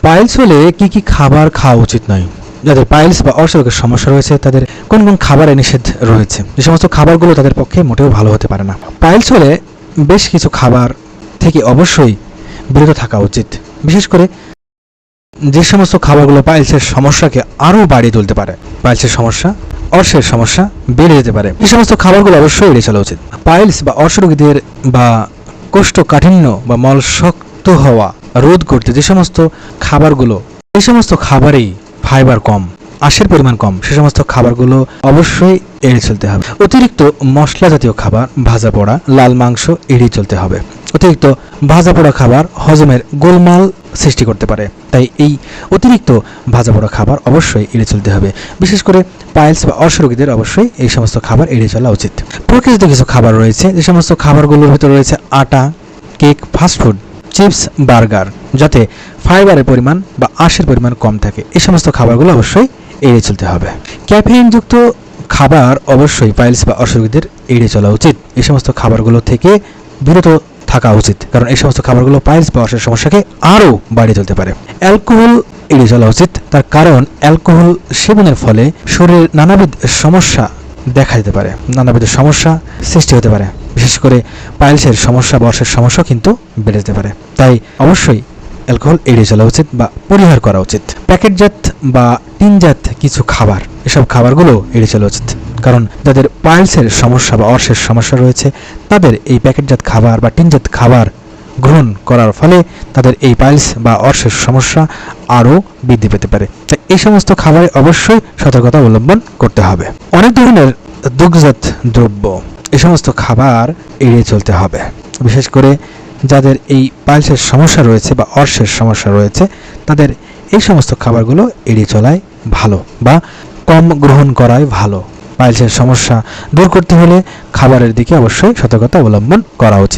Piles হলে কি কি খাবার খাওয়া উচিত নয়? যাদের পাইলস বা অর্শ রোগের সমস্যা রয়েছে তাদের কোন কোন খাবারে নিষেধ রয়েছে, যে সমস্ত খাবারগুলো তাদের পক্ষে মোটেও ভালো হতে পারে না। পাইলস হলে বেশ কিছু খাবার থেকে অবশ্যই বিরত থাকা উচিত, বিশেষ করে যে সমস্ত খাবারগুলো পাইলসের সমস্যাকে আরও বাড়িয়ে তুলতে পারে, পাইলসের সমস্যা, অর্শের সমস্যা বেড়ে যেতে পারে, এই সমস্ত খাবারগুলো অবশ্যই এড়িয়ে চলা উচিত। পাইলস বা অর্শ রোগীদের বা কোষ্ঠকাঠিন্য বা মল শক্ত হওয়া রোধ করতে যে সমস্ত খাবারগুলো, এই সমস্ত খাবারেই ফাইবার কম, আঁশের পরিমাণ কম, সে সমস্ত খাবারগুলো অবশ্যই এড়িয়ে চলতে হবে। অতিরিক্ত মশলা জাতীয় খাবার, ভাজা পোড়া, লাল মাংস এড়িয়ে চলতে হবে। অতিরিক্ত ভাজা পোড়া খাবার হজমের গোলমাল সৃষ্টি করতে পারে, তাই এই অতিরিক্ত ভাজা পোড়া খাবার অবশ্যই এড়িয়ে চলতে হবে। বিশেষ করে পাইলস বা অর্শ রোগীদের অবশ্যই এই সমস্ত খাবার এড়িয়ে চলা উচিত। প্রকৃতিত কিছু খাবার রয়েছে, যে সমস্ত খাবারগুলোর ভিতরে রয়েছে আটা, কেক, ফাস্টফুড, চিপস, বার্গার, যাতে ফাইবারের পরিমাণ বা আঁশের পরিমাণ কম থাকে, এই সমস্ত খাবারগুলো অবশ্যই এড়িয়ে চলতে হবে। ক্যাফেইনযুক্ত খাবার অবশ্যই পাইলস বা অর্শ রোগীদের এড়িয়ে চলা উচিত। এই সমস্ত খাবারগুলো থেকে বিরত থাকা উচিত, কারণ এই সমস্ত খাবারগুলো পাইলস বা অর্শের সমস্যাকে আরও বাড়িয়ে তুলতে পারে। অ্যালকোহল এড়িয়ে চলা উচিত, তার কারণ অ্যালকোহল সেবনের ফলে শরীরের নানাবিধ সমস্যা দেখা দিতে পারে, নানাবিধ সমস্যা সৃষ্টি হতে পারে, বিশেষ করে পাইলসের সমস্যা বা অর্শের সমস্যা কিন্তু বেড়ে যেতে পারে। তাই অবশ্যই অ্যালকোহল এড়িয়ে চলা উচিত বা পরিহার করা উচিত। প্যাকেটজাত বা টিনজাত কিছু খাবার, এসব খাবারগুলো এড়িয়ে চলা উচিত, কারণ যাদের পাইলসের সমস্যা বা অর্শের সমস্যা রয়েছে তাদের এই প্যাকেটজাত খাবার বা টিনজাত খাবার গ্রহণ করার ফলে তাদের এই পাইলস বা অর্শের সমস্যা আরও বৃদ্ধি পেতে পারে। তাই এই সমস্ত খাবারে অবশ্যই সতর্কতা অবলম্বন করতে হবে। অনেক ধরনের দুগ্ধজাত দ্রব্য, এই সমস্ত খাবার এড়িয়ে চলতে হবে, বিশেষ করে যাদের এই পাইলসের সমস্যা রয়েছে বা অর্শের সমস্যা রয়েছে তাদের এই সমস্ত খাবারগুলো এড়িয়ে চলাই ভালো বা কম গ্রহণ করাই ভালো। পাইলসের সমস্যা দূর করতে হলে খাবারের দিকে অবশ্যই সতর্কতা অবলম্বন করা উচিত।